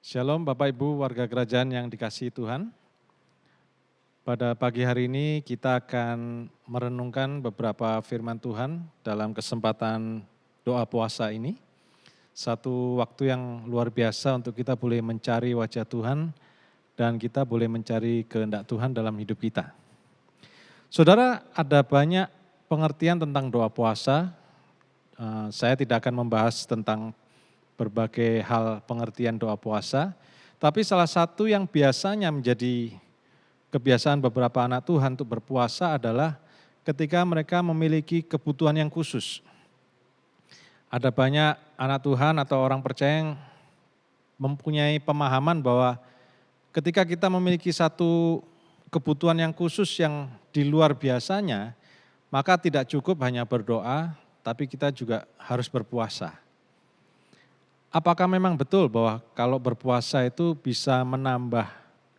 Shalom Bapak Ibu warga kerajaan yang dikasihi Tuhan. Pada pagi hari ini kita akan merenungkan beberapa firman Tuhan dalam kesempatan doa puasa ini. Satu waktu yang luar biasa untuk kita boleh mencari wajah Tuhan dan kita boleh mencari kehendak Tuhan dalam hidup kita. Saudara, ada banyak pengertian tentang doa puasa. Saya tidak akan membahas tentang berbagai hal pengertian doa puasa, tapi salah satu yang biasanya menjadi kebiasaan beberapa anak Tuhan untuk berpuasa adalah ketika mereka memiliki kebutuhan yang khusus. Ada banyak anak Tuhan atau orang percaya yang mempunyai pemahaman bahwa ketika kita memiliki satu kebutuhan yang khusus yang di luar biasanya, maka tidak cukup hanya berdoa, tapi kita juga harus berpuasa. Apakah memang betul bahwa kalau berpuasa itu bisa menambah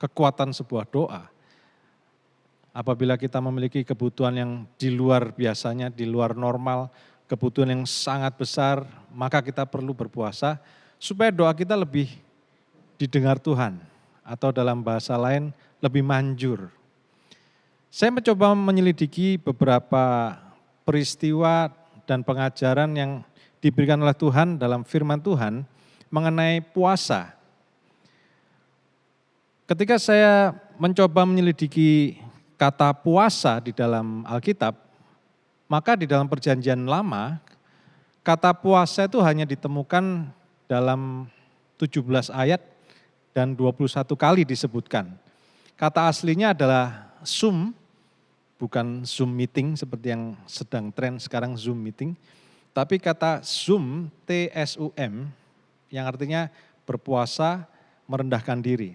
kekuatan sebuah doa? Apabila kita memiliki kebutuhan yang di luar biasanya, di luar normal, kebutuhan yang sangat besar, maka kita perlu berpuasa supaya doa kita lebih didengar Tuhan. Atau dalam bahasa lain, lebih manjur. Saya mencoba menyelidiki beberapa peristiwa dan pengajaran yang diberikan oleh Tuhan dalam firman Tuhan mengenai puasa. Ketika saya mencoba menyelidiki kata puasa di dalam Alkitab, maka di dalam Perjanjian Lama, kata puasa itu hanya ditemukan dalam 17 ayat dan 21 kali disebutkan. Kata aslinya adalah Zoom, bukan Zoom meeting seperti yang sedang tren sekarang Zoom meeting, tapi kata Zoom, T-S-U-M, yang artinya berpuasa, merendahkan diri.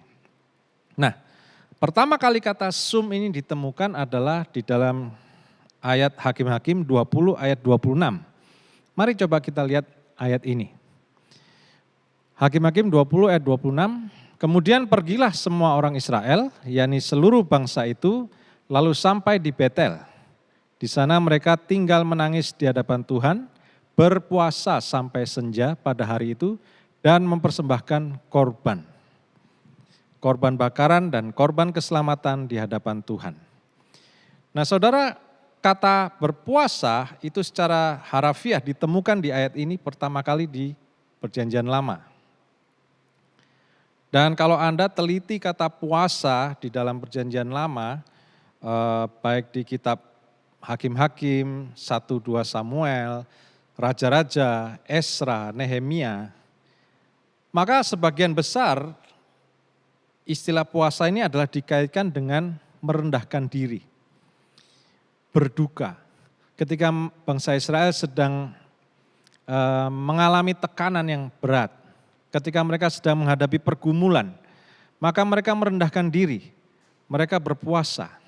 Nah, pertama kali kata Zoom ini ditemukan adalah di dalam ayat Hakim-Hakim 20 ayat 26. Mari coba kita lihat ayat ini. Hakim-Hakim 20 ayat 26, kemudian pergilah semua orang Israel, yakni seluruh bangsa itu, lalu sampai di Betel. Di sana mereka tinggal menangis di hadapan Tuhan, berpuasa sampai senja pada hari itu dan mempersembahkan korban. Korban bakaran dan korban keselamatan di hadapan Tuhan. Nah saudara, kata berpuasa itu secara harafiah ditemukan di ayat ini pertama kali di Perjanjian Lama. Dan kalau Anda teliti kata puasa di dalam Perjanjian Lama, baik di kitab Hakim-Hakim, 1-2 Samuel, Raja-Raja, Esra, Nehemia, maka sebagian besar istilah puasa ini adalah dikaitkan dengan merendahkan diri, berduka. Ketika bangsa Israel sedang mengalami tekanan yang berat, ketika mereka sedang menghadapi pergumulan, maka mereka merendahkan diri, mereka berpuasa.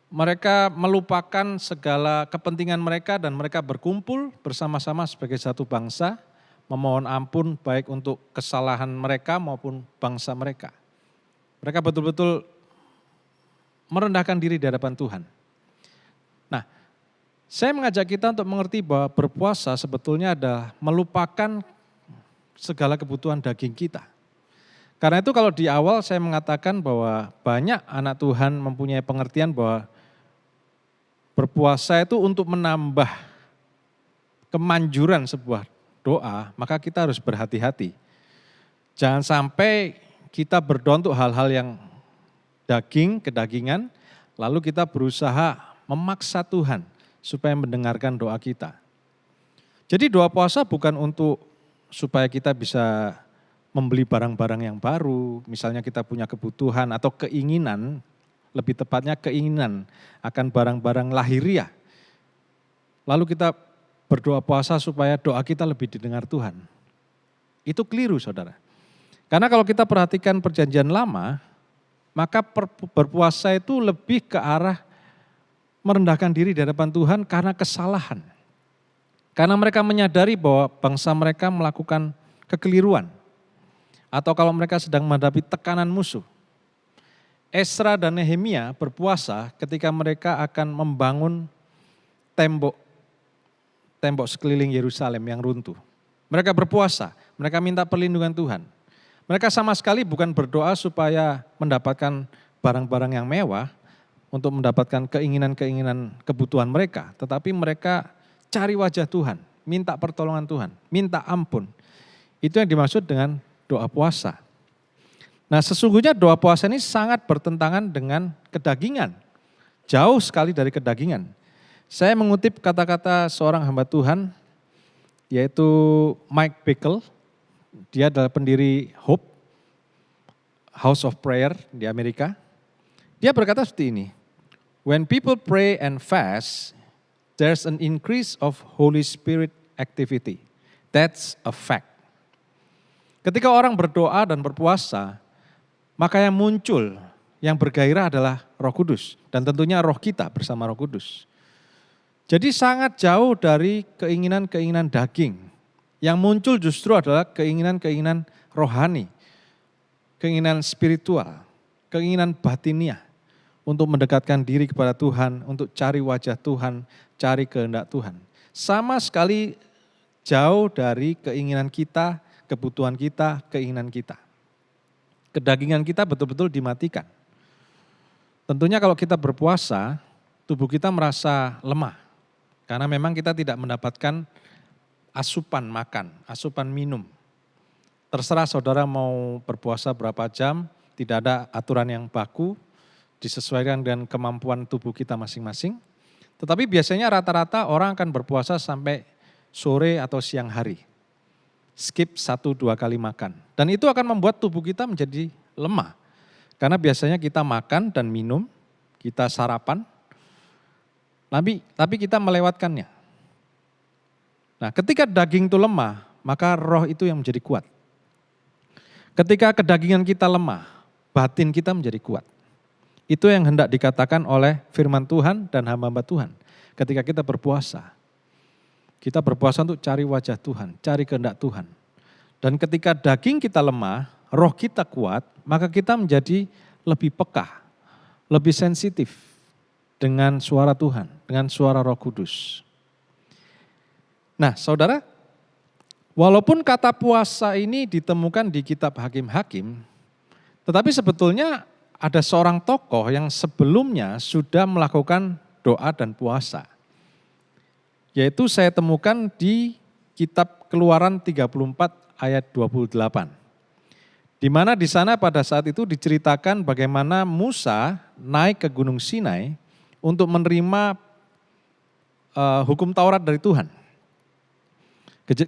Mereka melupakan segala kepentingan mereka dan mereka berkumpul bersama-sama sebagai satu bangsa, memohon ampun baik untuk kesalahan mereka maupun bangsa mereka. Mereka betul-betul merendahkan diri di hadapan Tuhan. Nah, saya mengajak kita untuk mengerti bahwa berpuasa sebetulnya adalah melupakan segala kebutuhan daging kita. Karena itu kalau di awal saya mengatakan bahwa banyak anak Tuhan mempunyai pengertian bahwa berpuasa itu untuk menambah kemanjuran sebuah doa, maka kita harus berhati-hati. Jangan sampai kita berdoa untuk hal-hal yang kedagingan, lalu kita berusaha memaksa Tuhan supaya mendengarkan doa kita. Jadi doa puasa bukan untuk supaya kita bisa membeli barang-barang yang baru, misalnya kita punya kebutuhan atau keinginan, lebih tepatnya keinginan akan barang-barang lahiriah. Lalu kita berdoa puasa supaya doa kita lebih didengar Tuhan. Itu keliru saudara. Karena kalau kita perhatikan Perjanjian Lama, maka berpuasa itu lebih ke arah merendahkan diri di hadapan Tuhan karena kesalahan. Karena mereka menyadari bahwa bangsa mereka melakukan kekeliruan. Atau kalau mereka sedang menghadapi tekanan musuh. Esra dan Nehemia berpuasa ketika mereka akan membangun tembok sekeliling Yerusalem yang runtuh. Mereka berpuasa, mereka minta perlindungan Tuhan. Mereka sama sekali bukan berdoa supaya mendapatkan barang-barang yang mewah, untuk mendapatkan keinginan-keinginan kebutuhan mereka. Tetapi mereka cari wajah Tuhan, minta pertolongan Tuhan, minta ampun. Itu yang dimaksud dengan doa puasa. Nah, sesungguhnya doa puasa ini sangat bertentangan dengan kedagingan. Jauh sekali dari kedagingan. Saya mengutip kata-kata seorang hamba Tuhan, yaitu Mike Bickle. Dia adalah pendiri Hope, House of Prayer di Amerika. Dia berkata seperti ini, when people pray and fast, there's an increase of Holy Spirit activity. That's a fact. Ketika orang berdoa dan berpuasa, maka yang muncul, yang bergairah adalah Roh Kudus. Dan tentunya roh kita bersama Roh Kudus. Jadi sangat jauh dari keinginan-keinginan daging. Yang muncul justru adalah keinginan-keinginan rohani, keinginan spiritual, keinginan batiniah untuk mendekatkan diri kepada Tuhan, untuk cari wajah Tuhan, cari kehendak Tuhan. Sama sekali jauh dari keinginan kita, kebutuhan kita, keinginan kita. Kedagingan kita betul-betul dimatikan. Tentunya kalau kita berpuasa, tubuh kita merasa lemah. Karena memang kita tidak mendapatkan asupan makan, asupan minum. Terserah saudara mau berpuasa berapa jam, tidak ada aturan yang baku, disesuaikan dengan kemampuan tubuh kita masing-masing. Tetapi biasanya rata-rata orang akan berpuasa sampai sore atau siang hari. Skip 1-2 kali makan. Dan itu akan membuat tubuh kita menjadi lemah. Karena biasanya kita makan dan minum, kita sarapan, tapi kita melewatkannya. Nah, ketika daging itu lemah, maka roh itu yang menjadi kuat. Ketika kedagingan kita lemah, batin kita menjadi kuat. Itu yang hendak dikatakan oleh firman Tuhan dan hamba-hamba Tuhan. Ketika kita berpuasa, kita berpuasa untuk cari wajah Tuhan, cari kehendak Tuhan. Dan ketika daging kita lemah, roh kita kuat, maka kita menjadi lebih peka, lebih sensitif dengan suara Tuhan, dengan suara Roh Kudus. Nah, saudara, walaupun kata puasa ini ditemukan di kitab Hakim-Hakim, tetapi sebetulnya ada seorang tokoh yang sebelumnya sudah melakukan doa dan puasa. Yaitu saya temukan di kitab Keluaran 34 ayat 28. Di mana di sana pada saat itu diceritakan bagaimana Musa naik ke Gunung Sinai untuk menerima hukum Taurat dari Tuhan.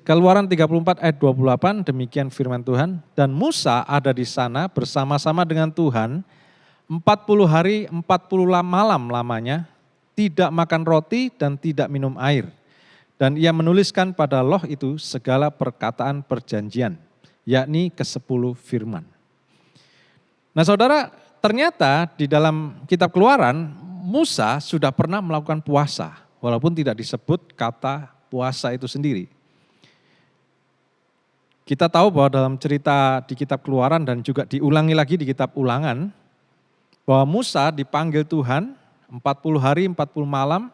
Keluaran 34 ayat 28, demikian firman Tuhan. Dan Musa ada di sana bersama-sama dengan Tuhan 40 hari 40 malam lamanya, tidak makan roti dan tidak minum air. Dan ia menuliskan pada loh itu segala perkataan perjanjian, yakni ke-10 firman. Nah saudara, ternyata di dalam kitab Keluaran, Musa sudah pernah melakukan puasa, walaupun tidak disebut kata puasa itu sendiri. Kita tahu bahwa dalam cerita di kitab Keluaran dan juga diulangi lagi di kitab Ulangan, bahwa Musa dipanggil Tuhan 40 hari 40 malam,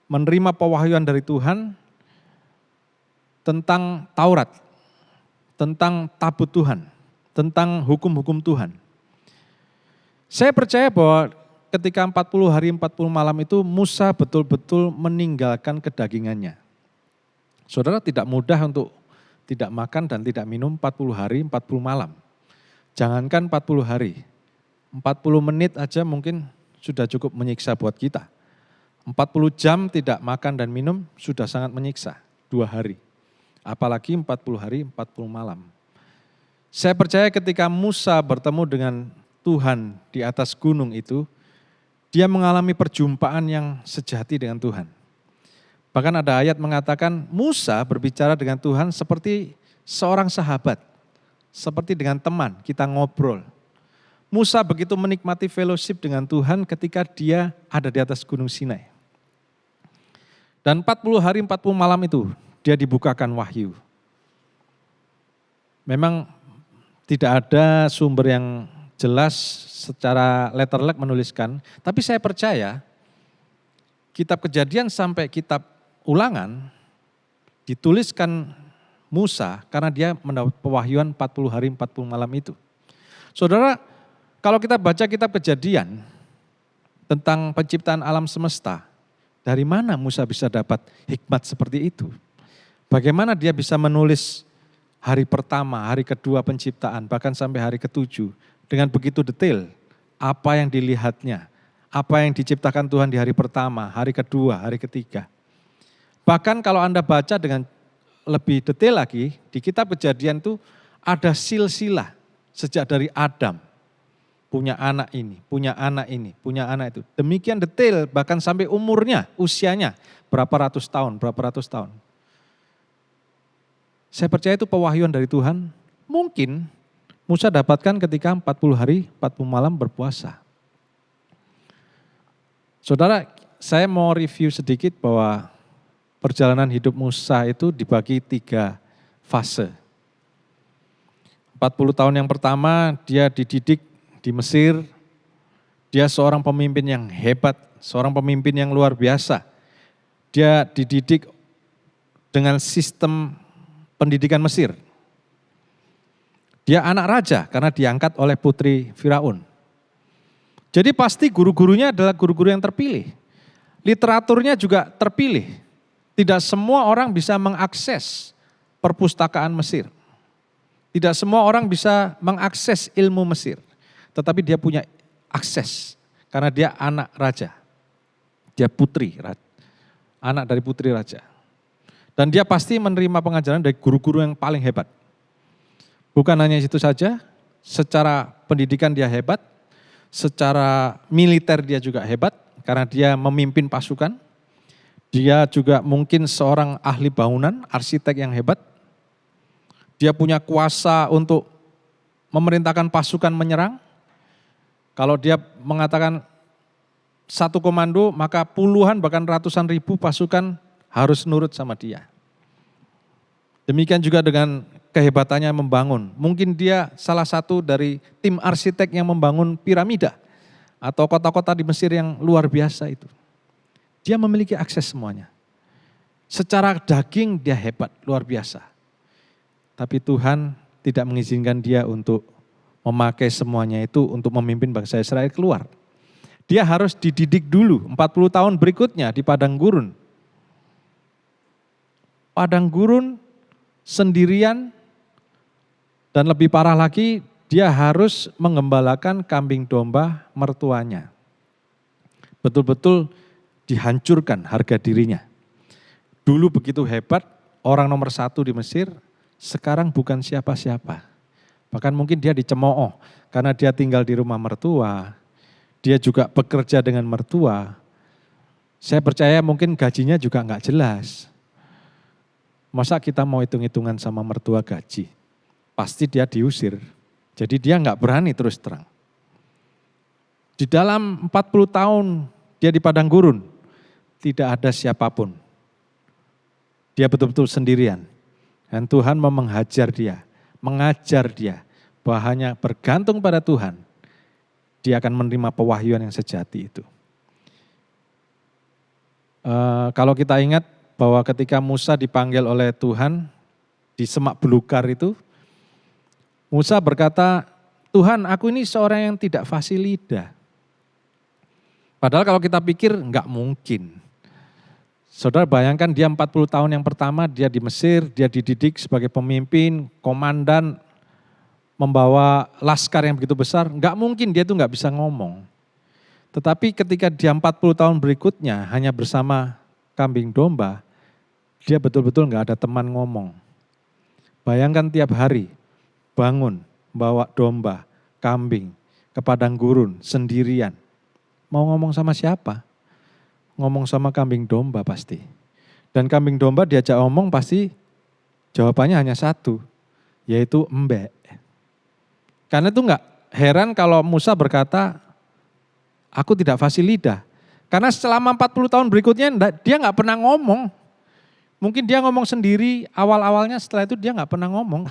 menerima pewahyuan dari Tuhan tentang Taurat, tentang tabut Tuhan, tentang hukum-hukum Tuhan. Saya percaya bahwa ketika 40 hari 40 malam itu Musa betul-betul meninggalkan kedagingannya. Saudara, tidak mudah untuk tidak makan dan tidak minum 40 hari 40 malam. Jangankan 40 hari, 40 menit aja mungkin sudah cukup menyiksa buat kita. 40 jam tidak makan dan minum sudah sangat menyiksa, 2 hari. Apalagi 40 hari 40 malam. Saya percaya ketika Musa bertemu dengan Tuhan di atas gunung itu, dia mengalami perjumpaan yang sejati dengan Tuhan. Bahkan ada ayat mengatakan Musa berbicara dengan Tuhan seperti seorang sahabat, seperti dengan teman, kita ngobrol. Musa begitu menikmati fellowship dengan Tuhan ketika dia ada di atas gunung Sinai. Dan 40 hari 40 malam itu dia dibukakan wahyu. Memang tidak ada sumber yang jelas secara letterlek menuliskan, tapi saya percaya kitab Kejadian sampai kitab Ulangan dituliskan Musa karena dia mendapat pewahyuan 40 hari 40 malam itu. Saudara, kalau kita baca kitab Kejadian tentang penciptaan alam semesta, dari mana Musa bisa dapat hikmat seperti itu? Bagaimana dia bisa menulis hari pertama, hari kedua penciptaan, bahkan sampai hari ketujuh dengan begitu detail apa yang dilihatnya, apa yang diciptakan Tuhan di hari pertama, hari kedua, hari ketiga. Bahkan kalau Anda baca dengan lebih detail lagi, di kitab Kejadian itu ada silsilah sejak dari Adam. Punya anak ini, punya anak ini, punya anak itu. Demikian detail bahkan sampai umurnya, usianya berapa ratus tahun. Saya percaya itu pewahyuan dari Tuhan. Mungkin Musa dapatkan ketika 40 hari 40 malam berpuasa. Saudara, saya mau review sedikit bahwa perjalanan hidup Musa itu dibagi 3 fase. 40 tahun yang pertama dia dididik di Mesir, dia seorang pemimpin yang hebat, seorang pemimpin yang luar biasa. Dia dididik dengan sistem pendidikan Mesir. Dia anak raja karena diangkat oleh putri Firaun. Jadi pasti guru-gurunya adalah guru-guru yang terpilih. Literaturnya juga terpilih. Tidak semua orang bisa mengakses perpustakaan Mesir. Tidak semua orang bisa mengakses ilmu Mesir. Tetapi dia punya akses karena dia anak raja. Dia putri, anak dari putri raja. Dan dia pasti menerima pengajaran dari guru-guru yang paling hebat. Bukan hanya itu saja, secara pendidikan dia hebat, secara militer dia juga hebat, karena dia memimpin pasukan. Dia juga mungkin seorang ahli bangunan, arsitek yang hebat. Dia punya kuasa untuk memerintahkan pasukan menyerang. Kalau dia mengatakan satu komando, maka puluhan bahkan ratusan ribu pasukan harus nurut sama dia. Demikian juga dengan kehebatannya membangun. Mungkin dia salah satu dari tim arsitek yang membangun piramida atau kota-kota di Mesir yang luar biasa itu. Dia memiliki akses semuanya. Secara daging dia hebat, luar biasa. Tapi Tuhan tidak mengizinkan dia untuk memakai semuanya itu untuk memimpin bangsa Israel keluar. Dia harus dididik dulu 40 tahun berikutnya di padang gurun. Padang gurun sendirian dan lebih parah lagi dia harus menggembalakan kambing domba mertuanya. Betul-betul dihancurkan harga dirinya. Dulu begitu hebat, orang nomor 1 di Mesir, sekarang bukan siapa-siapa. Bahkan mungkin dia dicemooh karena dia tinggal di rumah mertua, dia juga bekerja dengan mertua. Saya percaya mungkin gajinya juga enggak jelas. Masa kita mau hitung-hitungan sama mertua gaji? Pasti dia diusir. Jadi dia enggak berani terus terang. Di dalam 40 tahun dia di padang gurun, tidak ada siapapun. Dia betul-betul sendirian. Dan Tuhan mau menghajar dia, mengajar dia bahwa hanya bergantung pada Tuhan, dia akan menerima pewahyuan yang sejati itu. Kalau kita ingat bahwa ketika Musa dipanggil oleh Tuhan di semak belukar itu, Musa berkata, Tuhan aku ini seorang yang tidak fasih lidah. Padahal kalau kita pikir enggak mungkin. Saudara bayangkan dia 40 tahun yang pertama dia di Mesir, dia dididik sebagai pemimpin, komandan, membawa laskar yang begitu besar, enggak mungkin dia itu enggak bisa ngomong. Tetapi ketika dia 40 tahun berikutnya hanya bersama kambing domba, dia betul-betul enggak ada teman ngomong. Bayangkan tiap hari bangun, bawa domba, kambing, ke padang gurun, sendirian. Mau ngomong sama siapa? Ngomong sama kambing domba pasti. Dan kambing domba diajak ngomong pasti jawabannya hanya satu, yaitu embek. Karena itu enggak heran kalau Musa berkata, aku tidak fasih lidah. Karena selama 40 tahun berikutnya dia enggak pernah ngomong. Mungkin dia ngomong sendiri awal-awalnya, setelah itu dia enggak pernah ngomong.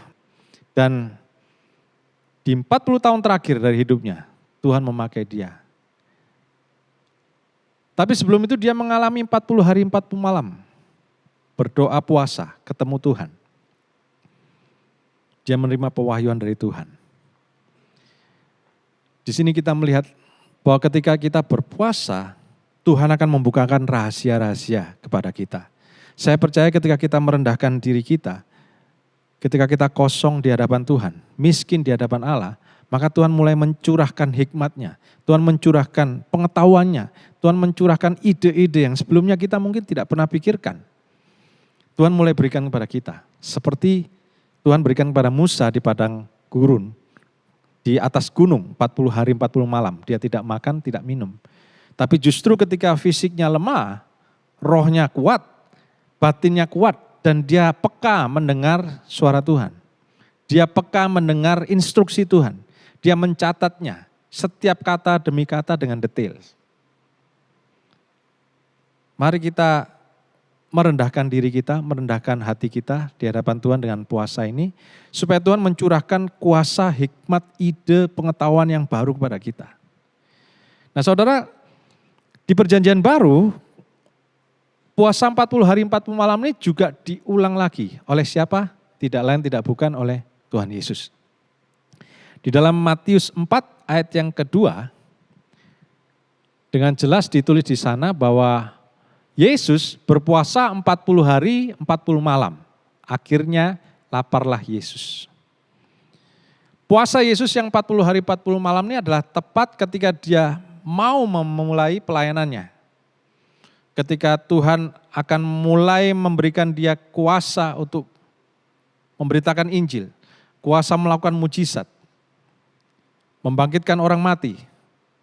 Dan di 40 tahun terakhir dari hidupnya, Tuhan memakai dia. Tapi sebelum itu dia mengalami 40 hari 40 malam. Berdoa puasa, ketemu Tuhan. Dia menerima pewahyuan dari Tuhan. Di sini kita melihat bahwa ketika kita berpuasa, Tuhan akan membukakan rahasia-rahasia kepada kita. Saya percaya ketika kita merendahkan diri kita, ketika kita kosong di hadapan Tuhan, miskin di hadapan Allah, maka Tuhan mulai mencurahkan hikmat-Nya, Tuhan mencurahkan pengetahuannya, Tuhan mencurahkan ide-ide yang sebelumnya kita mungkin tidak pernah pikirkan. Tuhan mulai berikan kepada kita, seperti Tuhan berikan kepada Musa di padang gurun, di atas gunung 40 hari 40 malam, dia tidak makan, tidak minum. Tapi justru ketika fisiknya lemah, rohnya kuat, batinnya kuat, dan dia peka mendengar suara Tuhan. Dia peka mendengar instruksi Tuhan. Dia mencatatnya, setiap kata demi kata dengan detail. Mari kita merendahkan diri kita, merendahkan hati kita di hadapan Tuhan dengan puasa ini, supaya Tuhan mencurahkan kuasa, hikmat, ide, pengetahuan yang baru kepada kita. Nah saudara, di perjanjian baru, puasa 40 hari 40 malam ini juga diulang lagi. Oleh siapa? Tidak lain tidak bukan oleh Tuhan Yesus. Di dalam Matius 4 ayat yang kedua, dengan jelas ditulis di sana bahwa Yesus berpuasa 40 hari 40 malam. Akhirnya laparlah Yesus. Puasa Yesus yang 40 hari 40 malam ini adalah tepat ketika dia mau memulai pelayanannya. Ketika Tuhan akan mulai memberikan dia kuasa untuk memberitakan Injil, kuasa melakukan mujizat, membangkitkan orang mati,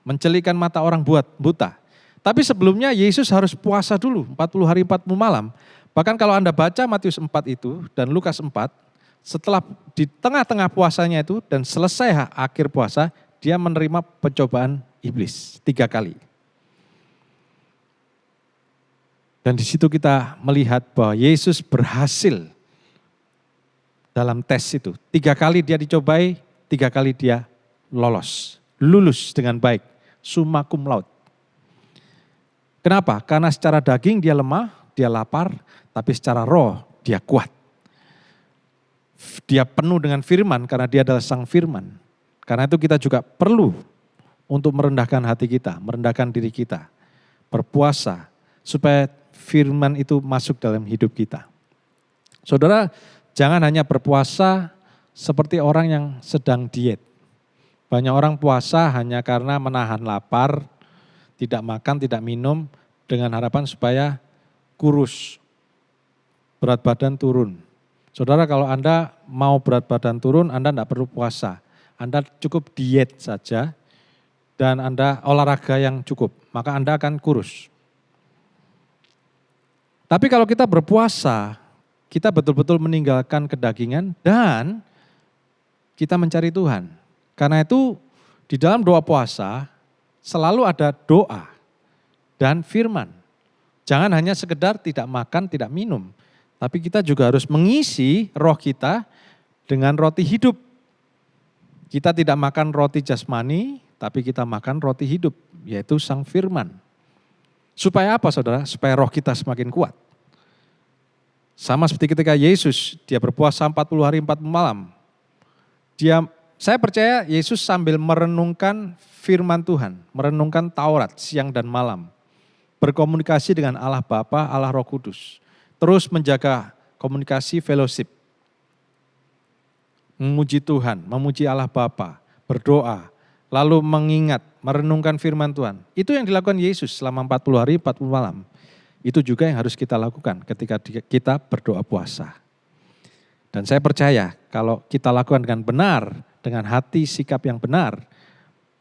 mencelikan mata orang buta. Tapi sebelumnya Yesus harus puasa dulu 40 hari 40 malam. Bahkan kalau Anda baca Matius 4 itu dan Lukas 4, setelah di tengah-tengah puasanya itu dan selesai akhir puasa, dia menerima pencobaan iblis 3 kali. Dan di situ kita melihat bahwa Yesus berhasil dalam tes itu. 3 kali dia dicobai, 3 kali dia lulus dengan baik, summa cum laude. Kenapa? Karena secara daging dia lemah, dia lapar, tapi secara roh dia kuat. Dia penuh dengan firman karena dia adalah sang firman. Karena itu kita juga perlu untuk merendahkan hati kita, merendahkan diri kita, berpuasa supaya firman itu masuk dalam hidup kita. Saudara, jangan hanya berpuasa seperti orang yang sedang diet. Banyak orang puasa hanya karena menahan lapar, tidak makan, tidak minum, dengan harapan supaya kurus, berat badan turun. Saudara, kalau Anda mau berat badan turun, Anda tidak perlu puasa. Anda cukup diet saja, dan Anda olahraga yang cukup, maka Anda akan kurus. Tapi kalau kita berpuasa, kita betul-betul meninggalkan kedagingan dan kita mencari Tuhan. Karena itu di dalam doa puasa selalu ada doa dan firman. Jangan hanya sekedar tidak makan, tidak minum. Tapi kita juga harus mengisi roh kita dengan roti hidup. Kita tidak makan roti jasmani, tapi kita makan roti hidup, yaitu sang firman. Supaya apa saudara? Supaya roh kita semakin kuat. Sama seperti ketika Yesus, dia berpuasa 40 hari 40 malam. Saya percaya Yesus sambil merenungkan firman Tuhan, merenungkan Taurat siang dan malam. Berkomunikasi dengan Allah Bapa, Allah Roh Kudus. Terus menjaga komunikasi fellowship. Memuji Tuhan, memuji Allah Bapa, berdoa, lalu mengingat, merenungkan firman Tuhan. Itu yang dilakukan Yesus selama 40 hari 40 malam. Itu juga yang harus kita lakukan ketika kita berdoa puasa. Dan saya percaya kalau kita lakukan dengan benar, dengan hati sikap yang benar,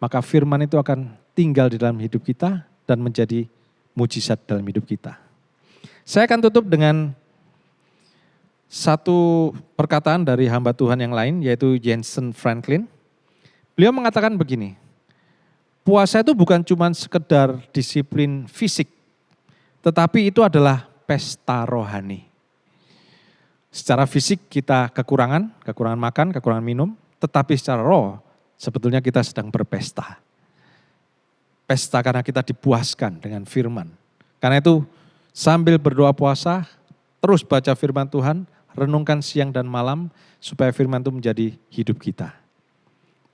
maka firman itu akan tinggal di dalam hidup kita dan menjadi mujizat dalam hidup kita. Saya akan tutup dengan satu perkataan dari hamba Tuhan yang lain, yaitu Jensen Franklin. Beliau mengatakan begini, puasa itu bukan cuma sekedar disiplin fisik, tetapi itu adalah pesta rohani. Secara fisik kita kekurangan makan, kekurangan minum, tetapi secara roh sebetulnya kita sedang berpesta. Pesta karena kita dipuaskan dengan firman. Karena itu sambil berdoa puasa, terus baca firman Tuhan, renungkan siang dan malam, supaya firman itu menjadi hidup kita.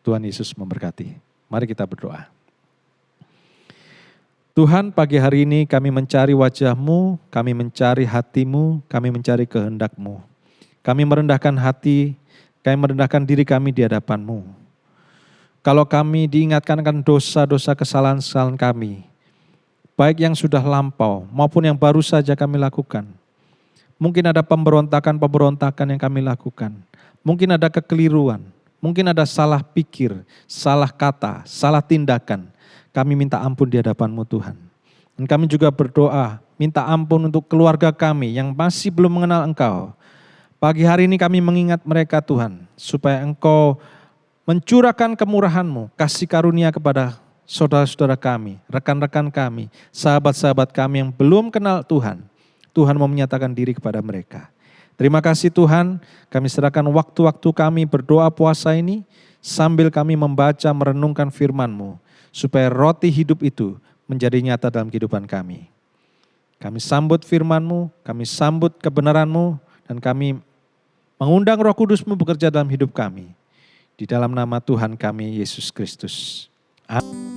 Tuhan Yesus memberkati. Mari kita berdoa. Tuhan, pagi hari ini kami mencari wajah-Mu, kami mencari hati-Mu, kami mencari kehendak-Mu. Kami merendahkan hati, kami merendahkan diri kami di hadapan-Mu. Kalau kami diingatkan akan dosa-dosa kesalahan-kesalahan kami, baik yang sudah lampau maupun yang baru saja kami lakukan. Mungkin ada pemberontakan-pemberontakan yang kami lakukan. Mungkin ada kekeliruan, mungkin ada salah pikir, salah kata, salah tindakan. Kami minta ampun di hadapan-Mu Tuhan. Dan kami juga berdoa, minta ampun untuk keluarga kami yang masih belum mengenal Engkau. Pagi hari ini kami mengingat mereka Tuhan, supaya Engkau mencurahkan kemurahan-Mu, kasih karunia kepada saudara-saudara kami, rekan-rekan kami, sahabat-sahabat kami yang belum kenal Tuhan. Tuhan mau menyatakan diri kepada mereka. Terima kasih Tuhan, kami serahkan waktu-waktu kami berdoa puasa ini, sambil kami membaca merenungkan firman-Mu, supaya roti hidup itu menjadi nyata dalam kehidupan kami. Kami sambut firman-Mu, kami sambut kebenaran-Mu, dan kami mengundang Roh Kudus-Mu bekerja dalam hidup kami. Di dalam nama Tuhan kami, Yesus Kristus. Amin.